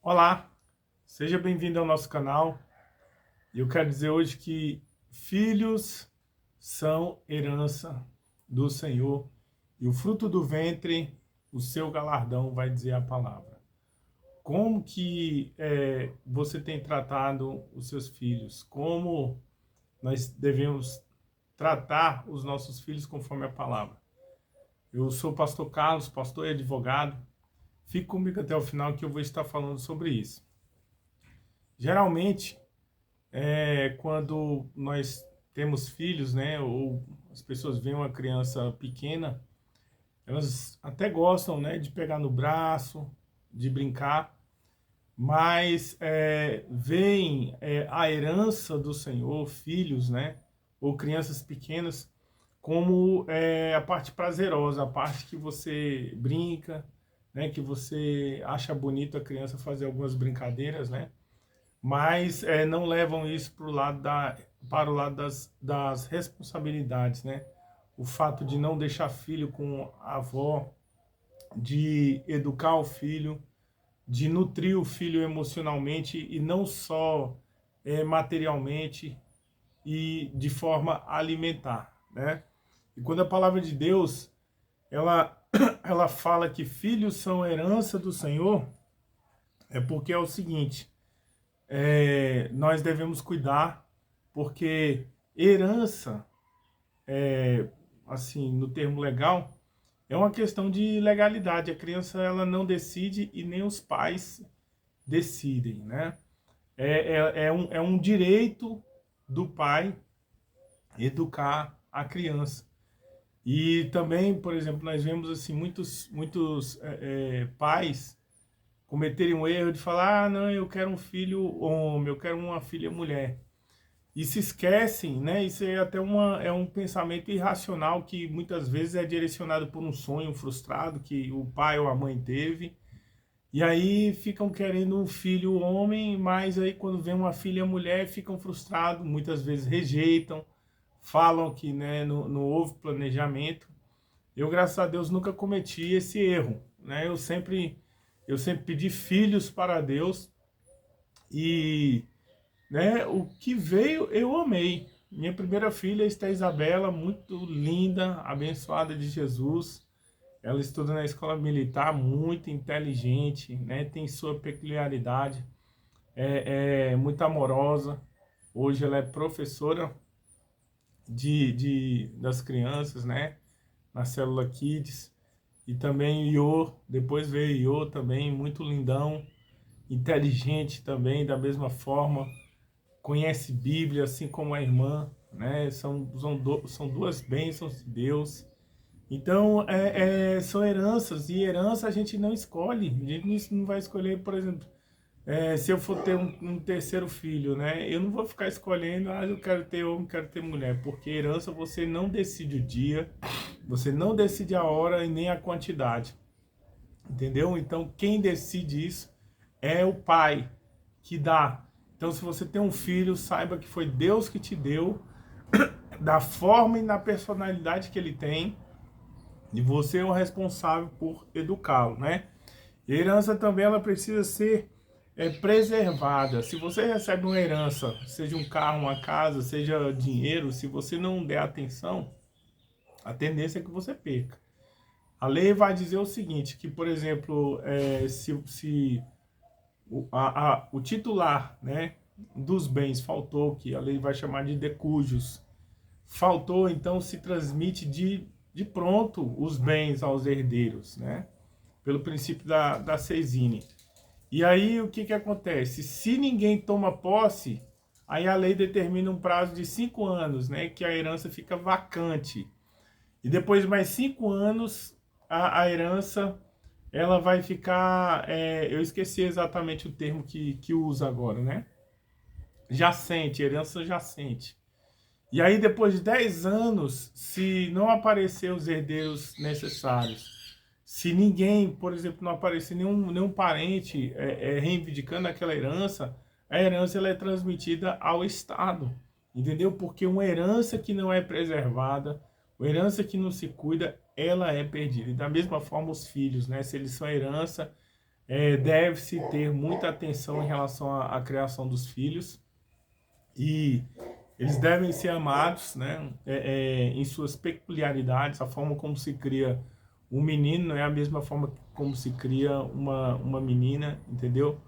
Olá, seja bem-vindo ao nosso canal. E eu quero dizer hoje que filhos são herança do Senhor e o fruto do ventre, o seu galardão, vai dizer a palavra. Como que você tem tratado os seus filhos? Como nós devemos tratar os nossos filhos conforme a palavra? Eu sou o pastor Carlos, pastor e advogado. Fique comigo até o final que eu vou estar falando sobre isso. Geralmente, quando nós temos filhos, né, ou as pessoas veem uma criança pequena, elas até gostam, né, de pegar no braço, de brincar, mas veem a herança do Senhor, filhos, né, ou crianças pequenas, como a parte prazerosa, a parte que você brinca, né, que você acha bonito a criança fazer algumas brincadeiras, né, mas não levam isso para o lado das responsabilidades, né? O fato de não deixar filho com a avó, de educar o filho, de nutrir o filho emocionalmente e não só materialmente e de forma alimentar, né? E quando a palavra de Deus ela ela fala que filhos são herança do Senhor, é porque é o seguinte: nós devemos cuidar, porque herança, assim, no termo legal, é uma questão de legalidade. A criança ela não decide e nem os pais decidem, né? É um direito do pai educar a criança. E também, por exemplo, nós vemos assim muitos pais cometerem um erro de falar: ah, não, eu quero um filho homem, eu quero uma filha mulher. E se esquecem, né? Isso é até um pensamento irracional que muitas vezes é direcionado por um sonho frustrado que o pai ou a mãe teve. E aí ficam querendo um filho homem, mas aí quando vem uma filha mulher ficam frustrados, muitas vezes rejeitam, falam que, né, não houve planejamento. Eu, graças a Deus, nunca cometi esse erro, né? Eu sempre pedi filhos para Deus e, né, o que veio eu amei. Minha primeira filha está Isabela, muito linda, abençoada de Jesus. Ela estuda na escola militar, muito inteligente, né? Tem sua peculiaridade, é muito amorosa. Hoje ela é professora das crianças, né? Na célula Kids. E também Iô, depois veio Iô também, muito lindão, inteligente também, da mesma forma, conhece Bíblia, assim como a irmã, né? São duas bênçãos de Deus. Então, são heranças, e herança a gente não escolhe, a gente não vai escolher, por exemplo, se eu for ter um terceiro filho, né? Eu não vou ficar escolhendo, ah, eu quero ter homem, quero ter mulher, porque herança você não decide o dia, você não decide a hora e nem a quantidade, entendeu? Então, quem decide isso é o pai que dá. Então, se você tem um filho, saiba que foi Deus que te deu, da forma e na personalidade que ele tem, e você é o responsável por educá-lo, né? E a herança também ela precisa ser preservada. Se você recebe uma herança, seja um carro, uma casa, seja dinheiro, se você não der atenção, a tendência é que você perca. A lei vai dizer o seguinte, que, por exemplo, se o titular, né, dos bens faltou, que a lei vai chamar de decujus, faltou, então se transmite de pronto os bens aos herdeiros, né? Pelo princípio da Seisine. E aí o que acontece? Se ninguém toma posse, aí a lei determina um prazo de 5 anos, né? Que a herança fica vacante. E depois de mais 5 anos, a herança ela vai ficar. Eu esqueci exatamente o termo que usa agora, né? Jacente, herança jacente. E aí, depois de 10 anos, se não aparecer os herdeiros necessários, se ninguém, por exemplo, não aparecer nenhum parente reivindicando aquela herança, a herança ela é transmitida ao Estado, entendeu? Porque uma herança que não é preservada, uma herança que não se cuida, ela é perdida. E da mesma forma os filhos, né? Se eles são herança, deve-se ter muita atenção em relação à criação dos filhos, e eles devem ser amados, né, em suas peculiaridades. A forma como se cria um menino não é a mesma forma como se cria uma menina, entendeu?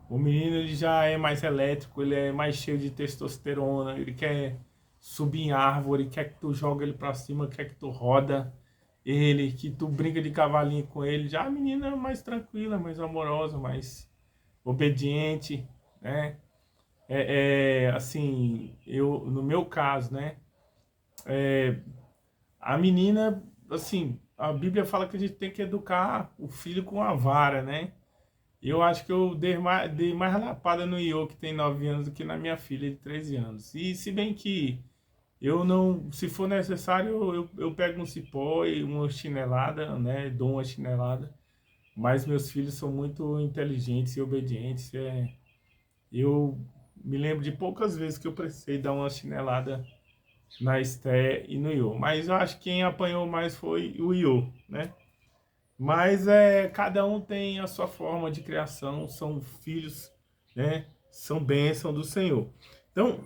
O menino ele já é mais elétrico, ele é mais cheio de testosterona, ele quer subir em árvore, quer que tu joga ele pra cima, quer que tu roda ele, que tu brinca de cavalinho com ele. Já a menina é mais tranquila, mais amorosa, mais obediente, né? Assim, no meu caso, né? A menina, assim, a Bíblia fala que a gente tem que educar o filho com a vara, né? Eu acho que eu dei mais lapada no Iô, que tem 9 anos, do que na minha filha de 13 anos. E se bem que eu não, se for necessário, eu pego um cipó e uma chinelada, né? Dou uma chinelada. Mas meus filhos são muito inteligentes e obedientes. Eu me lembro de poucas vezes que eu precisei dar uma chinelada na Esté e no Iô. Mas eu acho que quem apanhou mais foi o Iô, né? Mas cada um tem a sua forma de criação, são filhos, né? São bênção do Senhor. Então,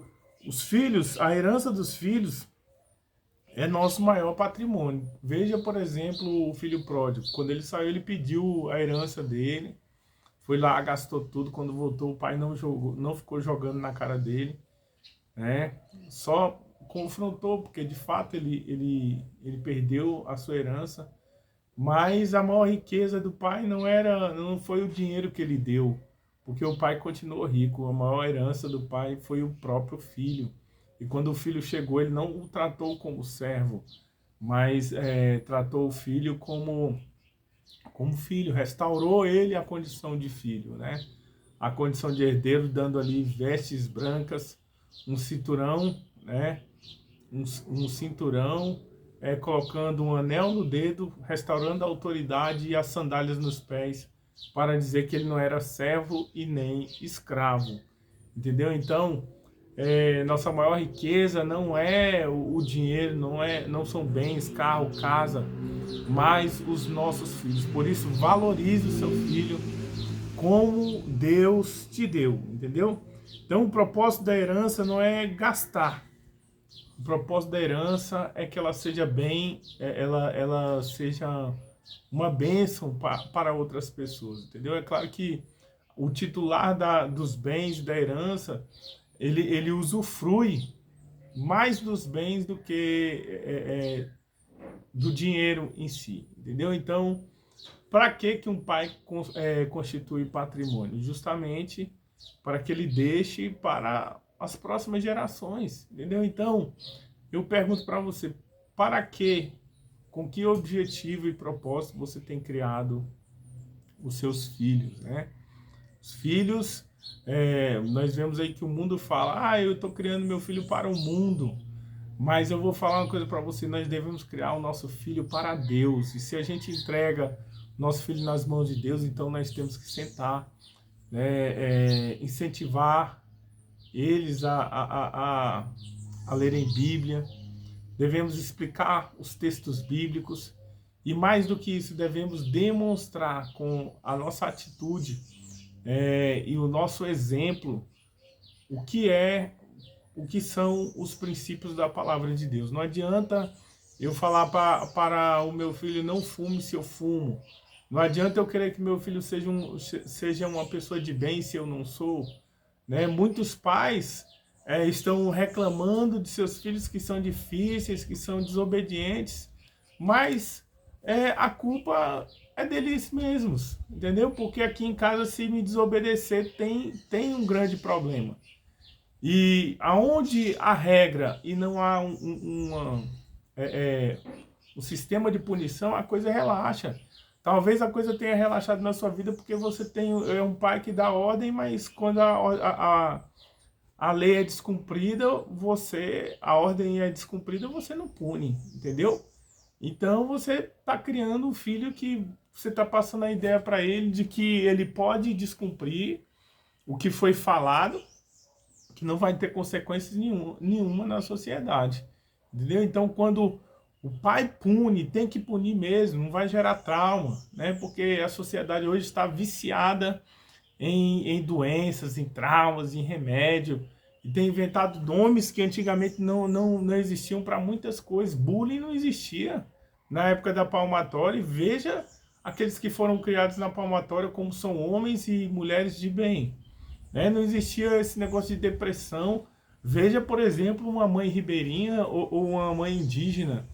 os filhos, a herança dos filhos é nosso maior patrimônio. Veja, por exemplo, o filho pródigo. Quando ele saiu, ele pediu a herança dele, foi lá, gastou tudo. Quando voltou, o pai não jogou, não ficou jogando na cara dele, né? Só confrontou, porque de fato ele perdeu a sua herança. Mas a maior riqueza do pai não foi o dinheiro que ele deu, porque o pai continuou rico. A maior herança do pai foi o próprio filho. E quando o filho chegou, ele não o tratou como servo, mas tratou o filho como filho, restaurou ele a condição de filho, né? A condição de herdeiro, dando ali vestes brancas, um cinturão, né? um cinturão, colocando um anel no dedo, restaurando a autoridade e as sandálias nos pés, para dizer que ele não era servo e nem escravo. Entendeu? Então, nossa maior riqueza não é o dinheiro, não são bens, carro, casa, mas os nossos filhos. Por isso, valorize o seu filho como Deus te deu, entendeu? Então, o propósito da herança não é gastar. O propósito da herança é que ela seja ela seja uma bênção para outras pessoas, entendeu? É claro que o titular dos bens da herança, ele usufrui mais dos bens do que do dinheiro em si, entendeu? Então, para que um pai constitui patrimônio? Justamente para que ele deixe para as próximas gerações, entendeu? Então, eu pergunto para você, para que, com que objetivo e propósito você tem criado os seus filhos, né? Os filhos, nós vemos aí que o mundo fala, eu estou criando meu filho para o mundo, mas eu vou falar uma coisa para você, nós devemos criar o nosso filho para Deus, e se a gente entrega nosso filho nas mãos de Deus, então nós temos que sentar, né, incentivar eles a lerem Bíblia, devemos explicar os textos bíblicos, e mais do que isso, devemos demonstrar com a nossa atitude e o nosso exemplo o que são os princípios da palavra de Deus. Não adianta eu falar para o meu filho, não fume se eu fumo. Não adianta eu querer que meu filho seja uma pessoa de bem se eu não sou, né? Muitos pais estão reclamando de seus filhos que são difíceis, que são desobedientes, mas a culpa é deles mesmos, entendeu? Porque aqui em casa, se me desobedecer, tem um grande problema. E aonde a regra e não há um sistema de punição, a coisa relaxa. Talvez a coisa tenha relaxado na sua vida porque você é um pai que dá ordem, mas quando a lei é descumprida, a ordem é descumprida, você não pune, entendeu? Então você está criando um filho que você está passando a ideia para ele de que ele pode descumprir o que foi falado, que não vai ter consequências nenhuma na sociedade, entendeu? Então, quando O pai pune, tem que punir mesmo, não vai gerar trauma, né? Porque a sociedade hoje está viciada em doenças, em traumas, em remédio, e tem inventado nomes que antigamente não existiam para muitas coisas. Bullying não existia na época da palmatória, e veja aqueles que foram criados na palmatória como são homens e mulheres de bem, né? Não existia esse negócio de depressão. Veja, por exemplo, uma mãe ribeirinha ou uma mãe indígena,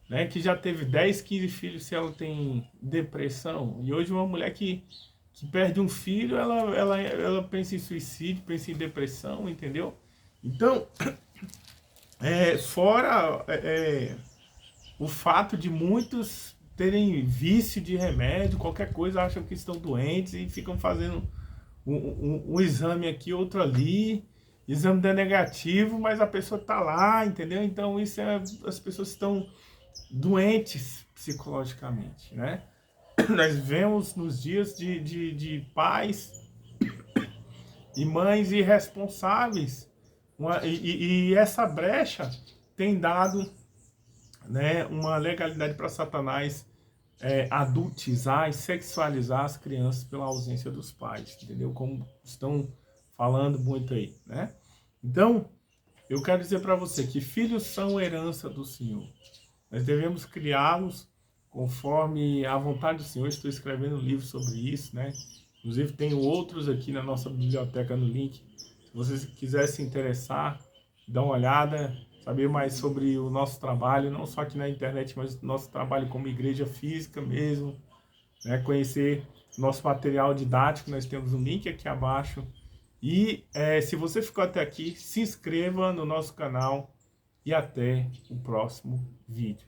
né, que já teve 10, 15 filhos, se ela tem depressão. E hoje uma mulher que perde um filho, ela pensa em suicídio, pensa em depressão, entendeu? Então, fora o fato de muitos terem vício de remédio, qualquer coisa, acham que estão doentes e ficam fazendo um exame aqui, outro ali, exame dá negativo, mas a pessoa está lá, entendeu? Então, as pessoas estão doentes psicologicamente, né? Nós vemos nos dias de pais e mães irresponsáveis, e essa brecha tem dado, né, uma legalidade para Satanás adultizar e sexualizar as crianças pela ausência dos pais, entendeu? Como estão falando muito aí, né? Então, eu quero dizer para você que filhos são herança do Senhor. Nós devemos criá-los conforme a vontade do Senhor. Estou escrevendo um livro sobre isso, né? Inclusive tenho outros aqui na nossa biblioteca no link. Se você quiser se interessar, dá uma olhada, saber mais sobre o nosso trabalho, não só aqui na internet, mas o nosso trabalho como igreja física mesmo, né? Conhecer nosso material didático, nós temos um link aqui abaixo. E se você ficou até aqui, se inscreva no nosso canal e até o próximo vídeo.